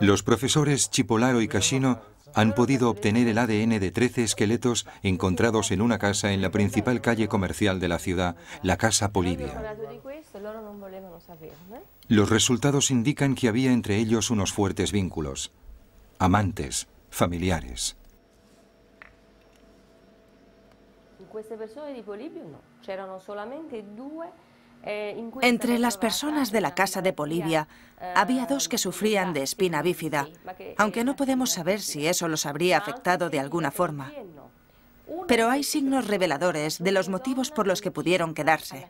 Los profesores Cipollaro y Cascino han podido obtener el ADN de 13 esqueletos encontrados en una casa en la principal calle comercial de la ciudad, la Casa Polibia. Los resultados indican que había entre ellos unos fuertes vínculos, amantes, familiares. Entre las personas de la casa de Polibia había 2 que sufrían de espina bífida, aunque no podemos saber si eso los habría afectado de alguna forma. Pero hay signos reveladores de los motivos por los que pudieron quedarse.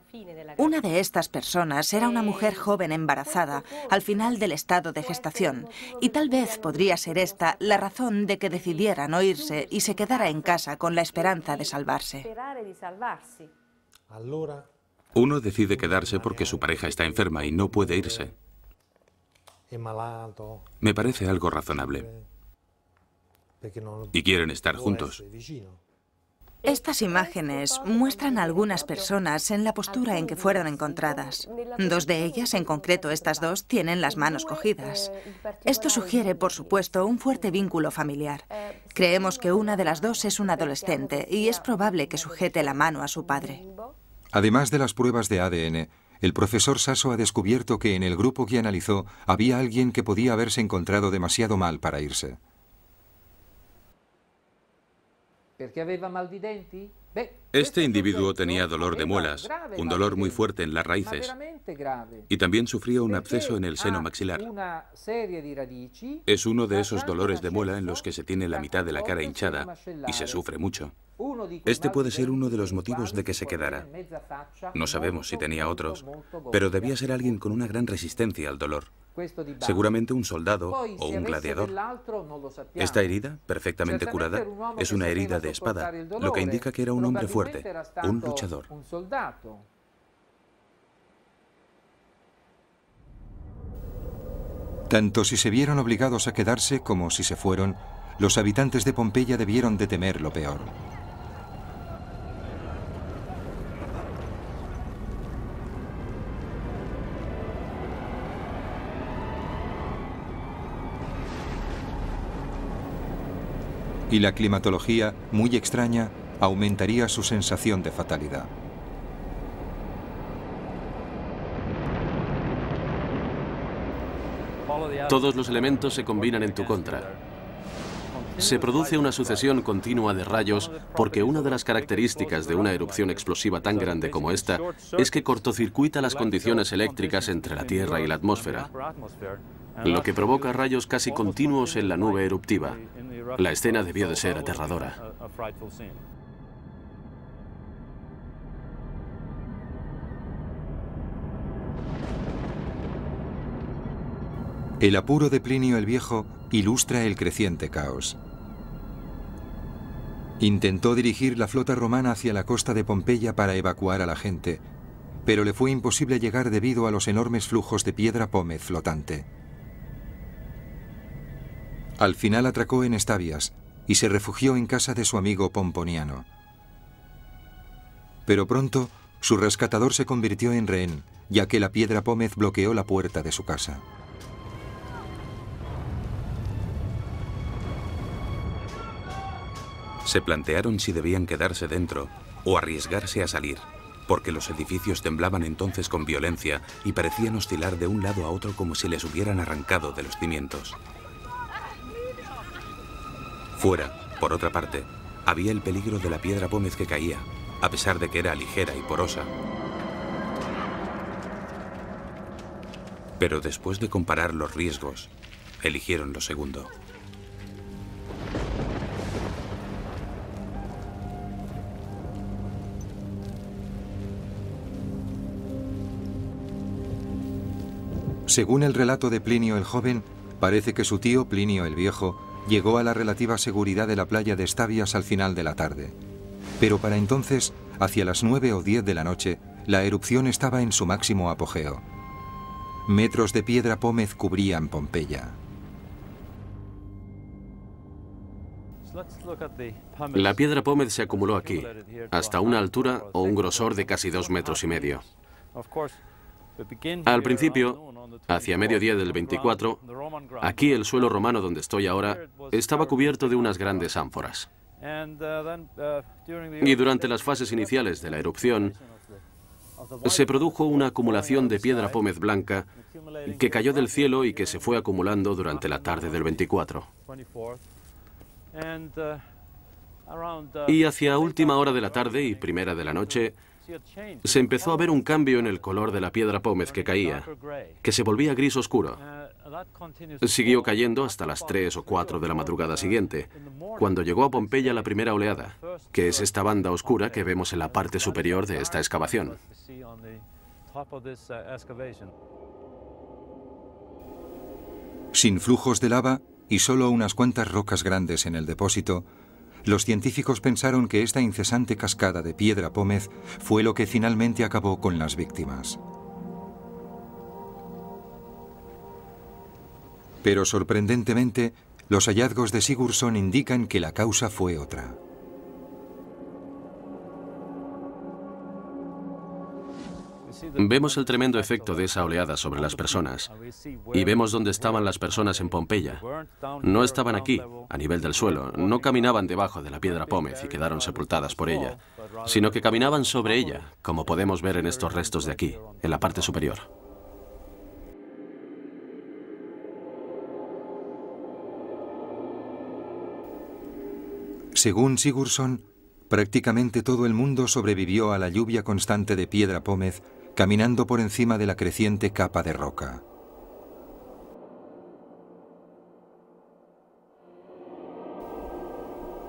Una de estas personas era una mujer joven embarazada al final del estado de gestación, y tal vez podría ser esta la razón de que decidiera no irse y se quedara en casa con la esperanza de salvarse. Uno decide quedarse porque su pareja está enferma y no puede irse. Me parece algo razonable. Y quieren estar juntos. Estas imágenes muestran a algunas personas en la postura en que fueron encontradas. 2 de ellas, en concreto estas 2, tienen las manos cogidas. Esto sugiere, por supuesto, un fuerte vínculo familiar. Creemos que una de las 2 es una adolescente y es probable que sujete la mano a su padre. Además de las pruebas de ADN, el profesor Sasso ha descubierto que en el grupo que analizó había alguien que podía haberse encontrado demasiado mal para irse. Este individuo tenía dolor de muelas, un dolor muy fuerte en las raíces, y también sufría un absceso en el seno maxilar. Es uno de esos dolores de muela en los que se tiene la mitad de la cara hinchada y se sufre mucho. Este puede ser uno de los motivos de que se quedara. No sabemos si tenía otros, pero debía ser alguien con una gran resistencia al dolor. Seguramente un soldado o un gladiador. Esta herida, perfectamente curada, es una herida de espada, lo que indica que era un hombre fuerte, un luchador. Tanto si se vieron obligados a quedarse como si se fueron, los habitantes de Pompeya debieron de temer lo peor. Y la climatología, muy extraña, aumentaría su sensación de fatalidad. Todos los elementos se combinan en tu contra. Se produce una sucesión continua de rayos porque una de las características de una erupción explosiva tan grande como esta es que cortocircuita las condiciones eléctricas entre la Tierra y la atmósfera, lo que provoca rayos casi continuos en la nube eruptiva. La escena debió de ser aterradora. El apuro de Plinio el Viejo ilustra el creciente caos. Intentó dirigir la flota romana hacia la costa de Pompeya para evacuar a la gente, pero le fue imposible llegar debido a los enormes flujos de piedra pómez flotante. Al final atracó en Estabias y se refugió en casa de su amigo Pomponiano. Pero pronto su rescatador se convirtió en rehén, ya que la piedra pómez bloqueó la puerta de su casa. Se plantearon si debían quedarse dentro o arriesgarse a salir, porque los edificios temblaban entonces con violencia y parecían oscilar de un lado a otro como si les hubieran arrancado de los cimientos. Fuera, por otra parte, había el peligro de la piedra pómez que caía, a pesar de que era ligera y porosa. Pero después de comparar los riesgos, eligieron lo segundo. Según el relato de Plinio el Joven, parece que su tío Plinio el Viejo llegó a la relativa seguridad de la playa de Estabias al final de la tarde. Pero para entonces, hacia las 9 o 10 de la noche, la erupción estaba en su máximo apogeo. Metros de piedra pómez cubrían Pompeya. La piedra pómez se acumuló aquí, hasta una altura o un grosor de casi 2,5 metros. Al principio, hacia mediodía del 24, Aquí el suelo romano donde estoy ahora estaba cubierto de unas grandes ánforas. Y durante las fases iniciales de la erupción se produjo una acumulación de piedra pómez blanca que cayó del cielo y que se fue acumulando durante la tarde del 24. Y hacia última hora de la tarde y primera de la noche se empezó a ver un cambio en el color de la piedra pómez que caía, que se volvía gris oscuro. Siguió cayendo hasta las 3 o 4 de la madrugada siguiente, cuando llegó a Pompeya la primera oleada, que es esta banda oscura que vemos en la parte superior de esta excavación. Sin flujos de lava y solo unas cuantas rocas grandes en el depósito, los científicos pensaron que esta incesante cascada de piedra pómez fue lo que finalmente acabó con las víctimas. Pero sorprendentemente, los hallazgos de Sigurdsson indican que la causa fue otra. Vemos el tremendo efecto de esa oleada sobre las personas y vemos dónde estaban las personas en Pompeya. No estaban aquí, a nivel del suelo, no caminaban debajo de la piedra pómez y quedaron sepultadas por ella, sino que caminaban sobre ella, como podemos ver en estos restos de aquí, en la parte superior. Según Sigurdsson, prácticamente todo el mundo sobrevivió a la lluvia constante de piedra pómez caminando por encima de la creciente capa de roca.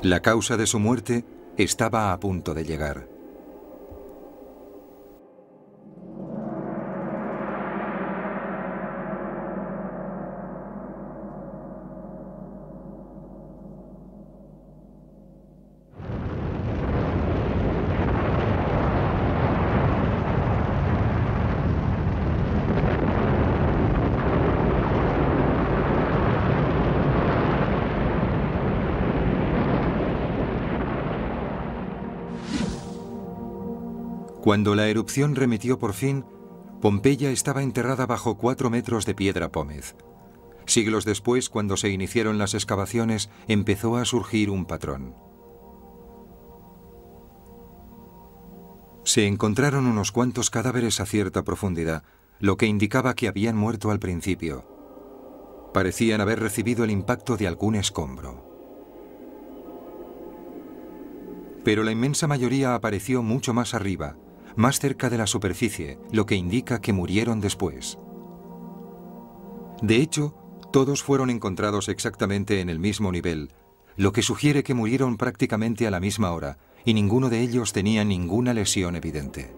La causa de su muerte estaba a punto de llegar. Cuando la erupción remitió por fin, Pompeya estaba enterrada bajo 4 metros de piedra pómez. Siglos después, cuando se iniciaron las excavaciones, empezó a surgir un patrón. Se encontraron unos cuantos cadáveres a cierta profundidad, lo que indicaba que habían muerto al principio. Parecían haber recibido el impacto de algún escombro. Pero la inmensa mayoría apareció mucho más arriba, más cerca de la superficie, lo que indica que murieron después. De hecho, todos fueron encontrados exactamente en el mismo nivel, lo que sugiere que murieron prácticamente a la misma hora, y ninguno de ellos tenía ninguna lesión evidente.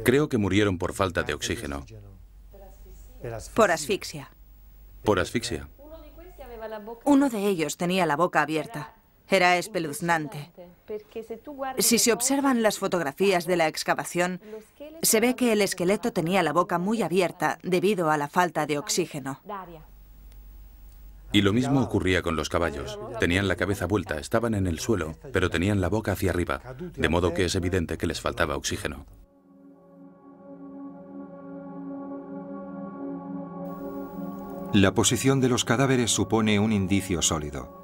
Creo que murieron por falta de oxígeno. Por asfixia. Por asfixia. Uno de ellos tenía la boca abierta. Era espeluznante. Si se observan las fotografías de la excavación, se ve que el esqueleto tenía la boca muy abierta debido a la falta de oxígeno. Y lo mismo ocurría con los caballos. Tenían la cabeza vuelta, estaban en el suelo, pero tenían la boca hacia arriba, de modo que es evidente que les faltaba oxígeno. La posición de los cadáveres supone un indicio sólido.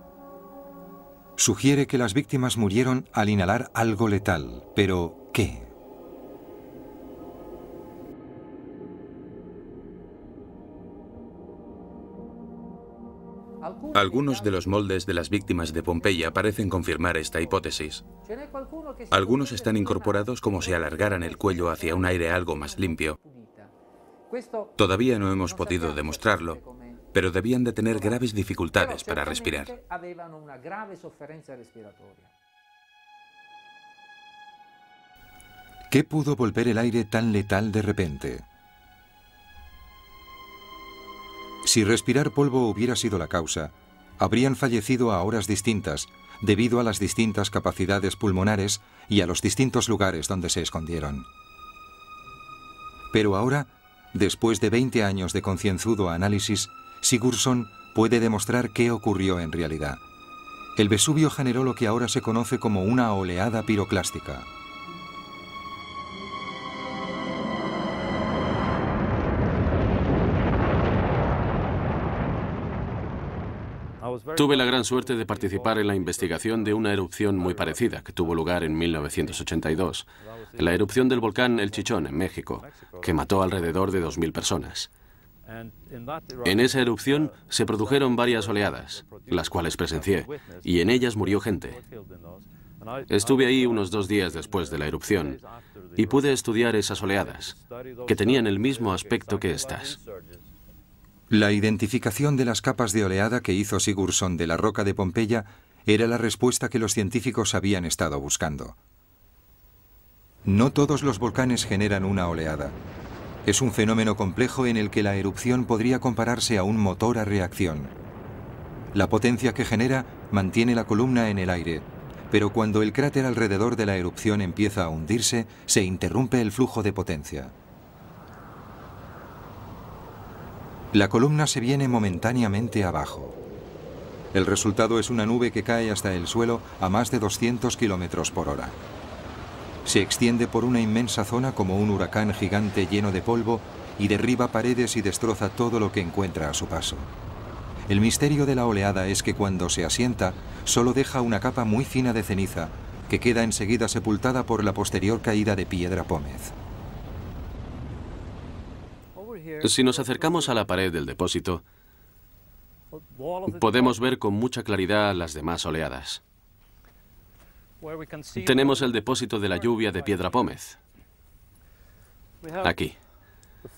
Sugiere que las víctimas murieron al inhalar algo letal, pero ¿qué? Algunos de los moldes de las víctimas de Pompeya parecen confirmar esta hipótesis. Algunos están incorporados como si alargaran el cuello hacia un aire algo más limpio. Todavía no hemos podido demostrarlo, pero debían de tener graves dificultades para respirar. ¿Qué pudo volver el aire tan letal de repente? Si respirar polvo hubiera sido la causa, habrían fallecido a horas distintas debido a las distintas capacidades pulmonares y a los distintos lugares donde se escondieron. Pero ahora, después de 20 años de concienzudo análisis, Sigurdsson puede demostrar qué ocurrió en realidad. El Vesubio generó lo que ahora se conoce como una oleada piroclástica. Tuve la gran suerte de participar en la investigación de una erupción muy parecida que tuvo lugar en 1982, la erupción del volcán El Chichón en México, que mató alrededor de 2.000 personas. En esa erupción se produjeron varias oleadas, las cuales presencié, y en ellas murió gente. Estuve ahí unos 2 días después de la erupción y pude estudiar esas oleadas, que tenían el mismo aspecto que estas. La identificación de las capas de oleada que hizo Sigurdsson de la roca de Pompeya era la respuesta que los científicos habían estado buscando. No todos los volcanes generan una oleada. Es un fenómeno complejo en el que la erupción podría compararse a un motor a reacción. La potencia que genera mantiene la columna en el aire, pero cuando el cráter alrededor de la erupción empieza a hundirse, se interrumpe el flujo de potencia. La columna se viene momentáneamente abajo. El resultado es una nube que cae hasta el suelo a más de 200 kilómetros por hora. Se extiende por una inmensa zona como un huracán gigante lleno de polvo y derriba paredes y destroza todo lo que encuentra a su paso. El misterio de la oleada es que cuando se asienta, solo deja una capa muy fina de ceniza, que queda enseguida sepultada por la posterior caída de piedra pómez. Si nos acercamos a la pared del depósito, podemos ver con mucha claridad las demás oleadas. Tenemos el depósito de la lluvia de piedra pómez. Aquí.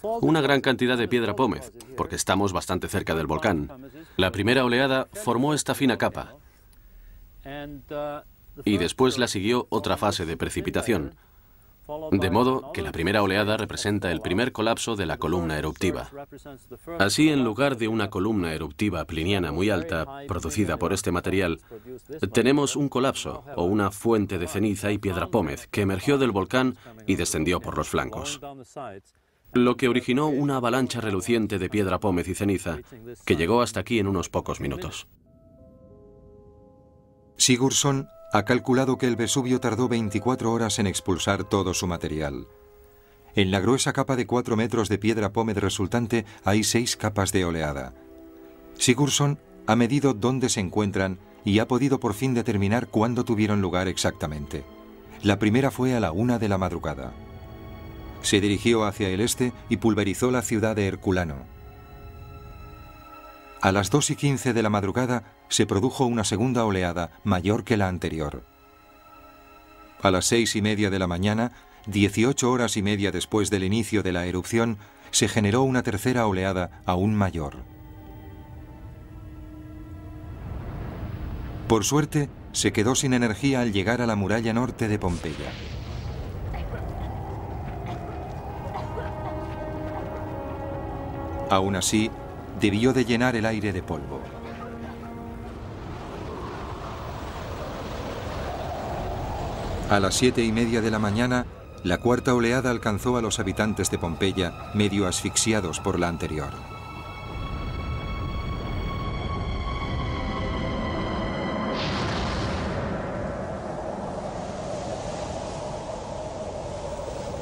Una gran cantidad de piedra pómez, porque estamos bastante cerca del volcán. La primera oleada formó esta fina capa. Y después la siguió otra fase de precipitación. De modo que la primera oleada representa el primer colapso de la columna eruptiva. Así, en lugar de una columna eruptiva pliniana muy alta, producida por este material, tenemos un colapso o una fuente de ceniza y piedra pómez que emergió del volcán y descendió por los flancos, lo que originó una avalancha reluciente de piedra pómez y ceniza que llegó hasta aquí en unos pocos minutos. Sigurdsson ha calculado que el Vesubio tardó 24 horas en expulsar todo su material. En la gruesa capa de 4 metros de piedra pómez resultante hay 6 capas de oleada. Sigurdsson ha medido dónde se encuentran y ha podido por fin determinar cuándo tuvieron lugar exactamente. La primera fue a la 1 de la madrugada. Se dirigió hacia el este y pulverizó la ciudad de Herculano. A las 2:15 de la madrugada se produjo una segunda oleada mayor que la anterior. A las 6:30 de la mañana, 18 horas y media después del inicio de la erupción, se generó una tercera oleada aún mayor. Por suerte, se quedó sin energía al llegar a la muralla norte de Pompeya. Aún así, debió de llenar el aire de polvo. A las 7:30 de la mañana, la cuarta oleada alcanzó a los habitantes de Pompeya, medio asfixiados por la anterior.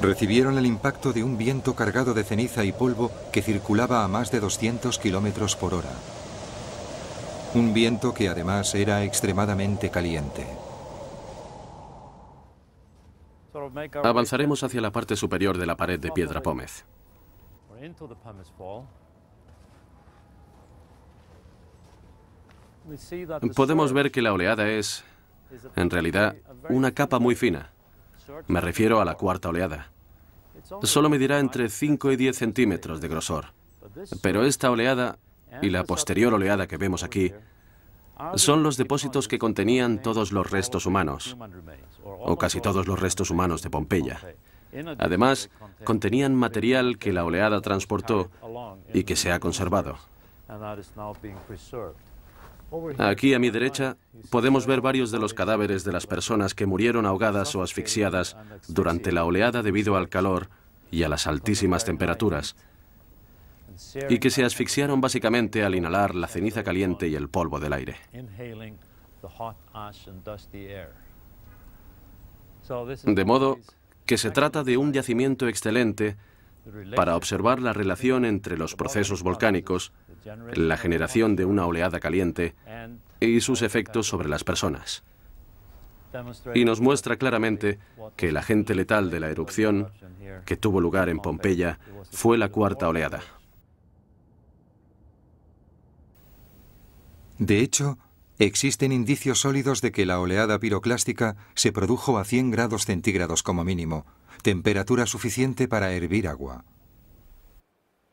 Recibieron el impacto de un viento cargado de ceniza y polvo que circulaba a más de 200 kilómetros por hora. Un viento que además era extremadamente caliente. Avanzaremos hacia la parte superior de la pared de piedra pómez. Podemos ver que la oleada es, en realidad, una capa muy fina. Me refiero a la cuarta oleada. Solo medirá entre 5 y 10 centímetros de grosor. Pero esta oleada y la posterior oleada que vemos aquí son los depósitos que contenían todos los restos humanos, o casi todos los restos humanos de Pompeya. Además, contenían material que la oleada transportó y que se ha conservado. Aquí a mi derecha podemos ver varios de los cadáveres de las personas que murieron ahogadas o asfixiadas durante la oleada debido al calor y a las altísimas temperaturas, y que se asfixiaron básicamente al inhalar la ceniza caliente y el polvo del aire. De modo que se trata de un yacimiento excelente para observar la relación entre los procesos volcánicos, la generación de una oleada caliente y sus efectos sobre las personas. Y nos muestra claramente que el agente letal de la erupción que tuvo lugar en Pompeya fue la cuarta oleada. De hecho, existen indicios sólidos de que la oleada piroclástica se produjo a 100 grados centígrados como mínimo, temperatura suficiente para hervir agua.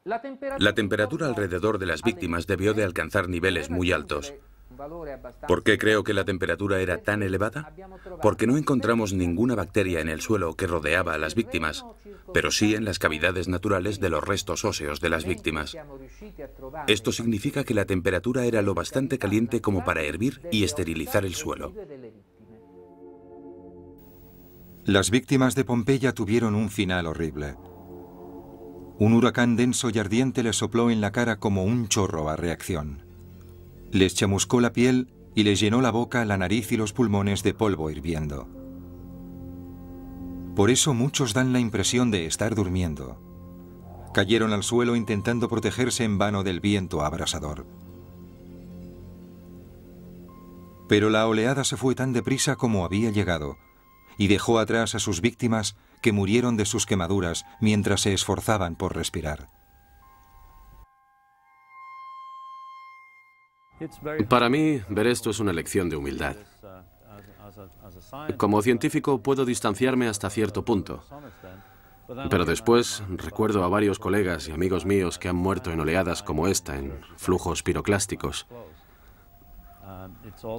La temperatura alrededor de las víctimas debió de alcanzar niveles muy altos. ¿Por qué creo que la temperatura era tan elevada? Porque no encontramos ninguna bacteria en el suelo que rodeaba a las víctimas, pero sí en las cavidades naturales de los restos óseos de las víctimas. Esto significa que la temperatura era lo bastante caliente como para hervir y esterilizar el suelo. Las víctimas de Pompeya tuvieron un final horrible. Un huracán denso y ardiente les sopló en la cara como un chorro a reacción. Les chamuscó la piel y les llenó la boca, la nariz y los pulmones de polvo hirviendo. Por eso muchos dan la impresión de estar durmiendo. Cayeron al suelo intentando protegerse en vano del viento abrasador. Pero la oleada se fue tan deprisa como había llegado y dejó atrás a sus víctimas que murieron de sus quemaduras mientras se esforzaban por respirar. Para mí, ver esto es una lección de humildad. Como científico puedo distanciarme hasta cierto punto, pero después recuerdo a varios colegas y amigos míos que han muerto en oleadas como esta, en flujos piroclásticos.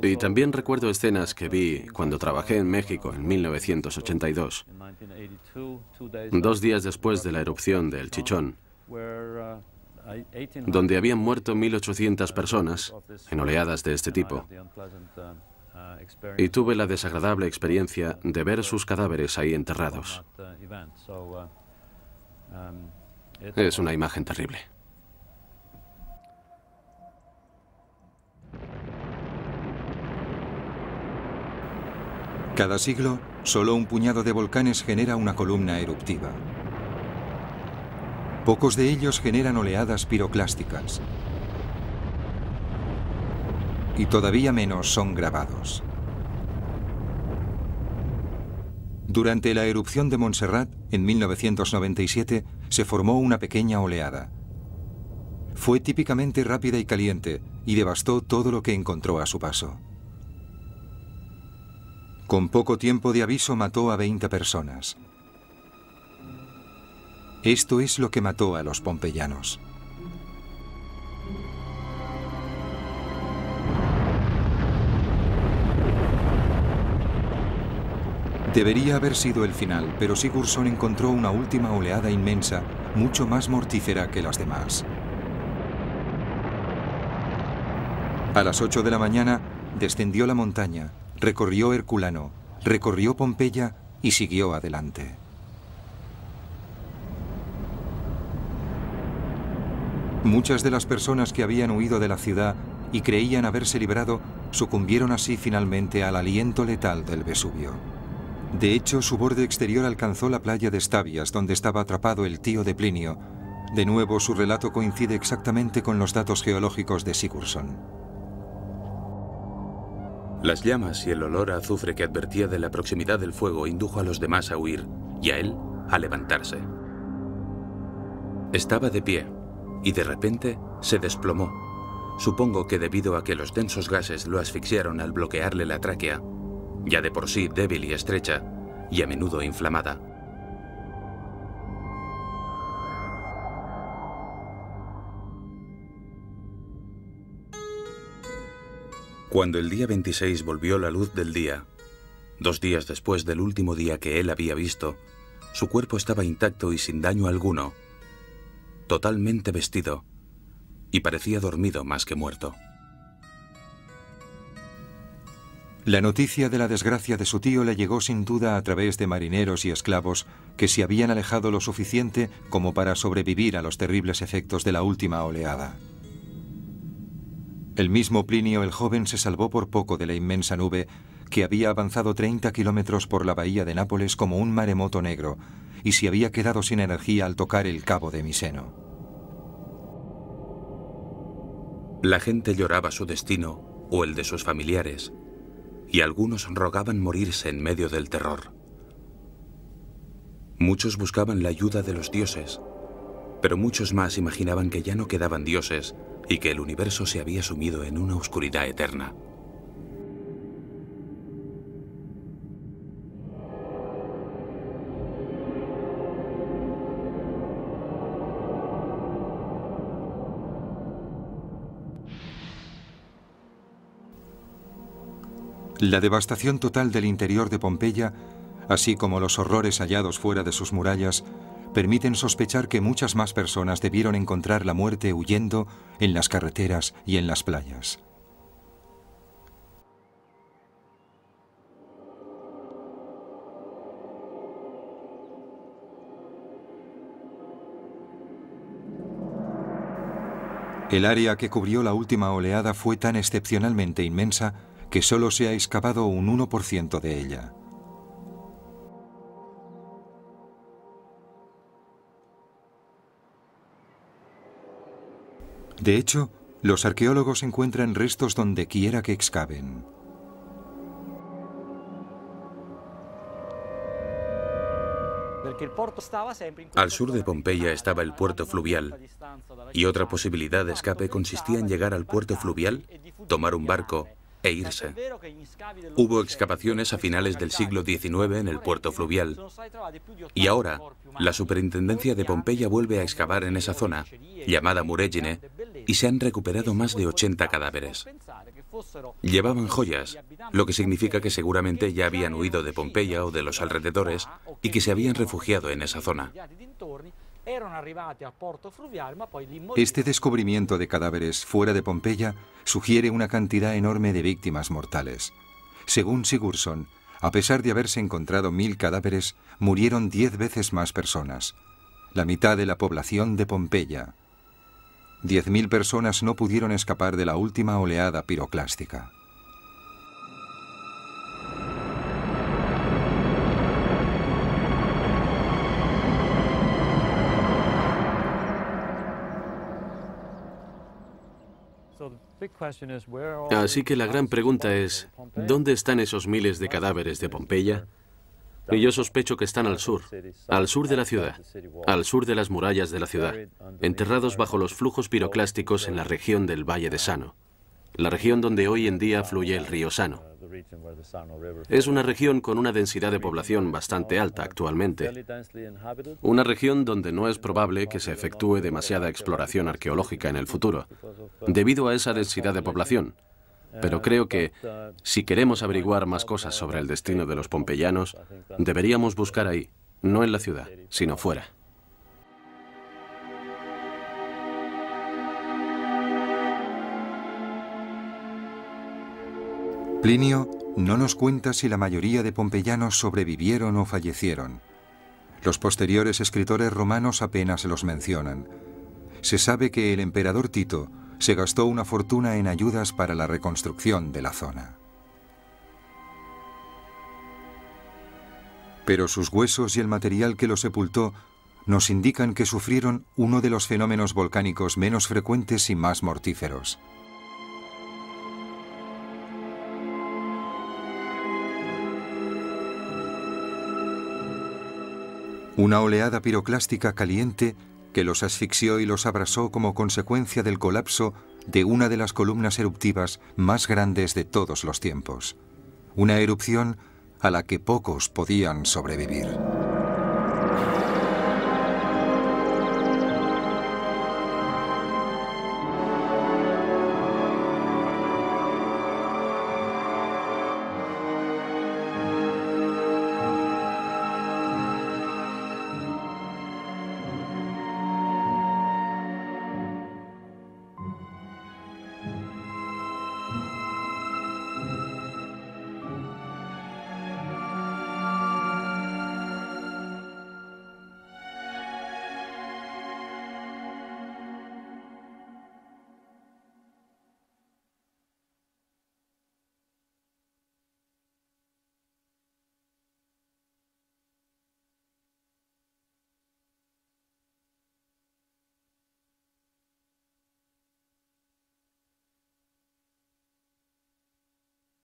Y también recuerdo escenas que vi cuando trabajé en México en 1982, 2 días después de la erupción del Chichón, donde habían muerto 1.800 personas en oleadas de este tipo. Y tuve la desagradable experiencia de ver sus cadáveres ahí enterrados. Es una imagen terrible. Cada siglo, solo un puñado de volcanes genera una columna eruptiva. Pocos de ellos generan oleadas piroclásticas. Y todavía menos son grabados. Durante la erupción de Montserrat, en 1997, se formó una pequeña oleada. Fue típicamente rápida y caliente, y devastó todo lo que encontró a su paso. Con poco tiempo de aviso mató a 20 personas. Esto es lo que mató a los pompeyanos. Debería haber sido el final, pero Sigurdsson encontró una última oleada inmensa, mucho más mortífera que las demás. A las 8 de la mañana, descendió la montaña, recorrió Herculano, recorrió Pompeya y siguió adelante. Muchas de las personas que habían huido de la ciudad y creían haberse librado, sucumbieron así finalmente al aliento letal del Vesubio. De hecho, su borde exterior alcanzó la playa de Stabias, donde estaba atrapado el tío de Plinio. De nuevo, su relato coincide exactamente con los datos geológicos de Sigurdsson. Las llamas y el olor a azufre que advertía de la proximidad del fuego indujo a los demás a huir y a él a levantarse. Estaba de pie y de repente se desplomó. Supongo que debido a que los densos gases lo asfixiaron al bloquearle la tráquea, ya de por sí débil y estrecha, y a menudo inflamada. Cuando el día 26 volvió la luz del día, 2 días después del último día que él había visto, su cuerpo estaba intacto y sin daño alguno, totalmente vestido, y parecía dormido más que muerto. La noticia de la desgracia de su tío le llegó sin duda a través de marineros y esclavos que se habían alejado lo suficiente como para sobrevivir a los terribles efectos de la última oleada. El mismo Plinio el joven se salvó por poco de la inmensa nube que había avanzado 30 kilómetros por la bahía de Nápoles como un maremoto negro y se había quedado sin energía al tocar el cabo de Miseno. La gente lloraba su destino o el de sus familiares, y algunos rogaban morirse en medio del terror. Muchos buscaban la ayuda de los dioses, pero muchos más imaginaban que ya no quedaban dioses y que el universo se había sumido en una oscuridad eterna. La devastación total del interior de Pompeya, así como los horrores hallados fuera de sus murallas, permiten sospechar que muchas más personas debieron encontrar la muerte huyendo en las carreteras y en las playas. El área que cubrió la última oleada fue tan excepcionalmente inmensa que solo se ha excavado un 1% de ella. De hecho, los arqueólogos encuentran restos donde quiera que excaven. Al sur de Pompeya estaba el puerto fluvial, y otra posibilidad de escape consistía en llegar al puerto fluvial, tomar un barco e irse. Hubo excavaciones a finales del siglo XIX en el puerto fluvial, y ahora la Superintendencia de Pompeya vuelve a excavar en esa zona, llamada Muregine, y se han recuperado más de 80 cadáveres. Llevaban joyas, lo que significa que seguramente ya habían huido de Pompeya o de los alrededores y que se habían refugiado en esa zona. Este descubrimiento de cadáveres fuera de Pompeya sugiere una cantidad enorme de víctimas mortales. Según Sigurdsson, a pesar de haberse encontrado 1000 cadáveres, murieron 10 veces más personas, la mitad de la población de Pompeya. 10.000 personas no pudieron escapar de la última oleada piroclástica. Así que la gran pregunta es, ¿dónde están esos miles de cadáveres de Pompeya? Y yo sospecho que están al sur de la ciudad, al sur de las murallas de la ciudad, enterrados bajo los flujos piroclásticos en la región del Valle de Sano, la región donde hoy en día fluye el río Sano. Es una región con una densidad de población bastante alta actualmente, una región donde no es probable que se efectúe demasiada exploración arqueológica en el futuro, debido a esa densidad de población. Pero creo que, si queremos averiguar más cosas sobre el destino de los pompeyanos, deberíamos buscar ahí, no en la ciudad, sino fuera. Plinio no nos cuenta si la mayoría de pompeyanos sobrevivieron o fallecieron. Los posteriores escritores romanos apenas los mencionan. Se sabe que el emperador Tito se gastó una fortuna en ayudas para la reconstrucción de la zona. Pero sus huesos y el material que los sepultó nos indican que sufrieron uno de los fenómenos volcánicos menos frecuentes y más mortíferos. Una oleada piroclástica caliente que los asfixió y los abrasó como consecuencia del colapso de una de las columnas eruptivas más grandes de todos los tiempos. Una erupción a la que pocos podían sobrevivir.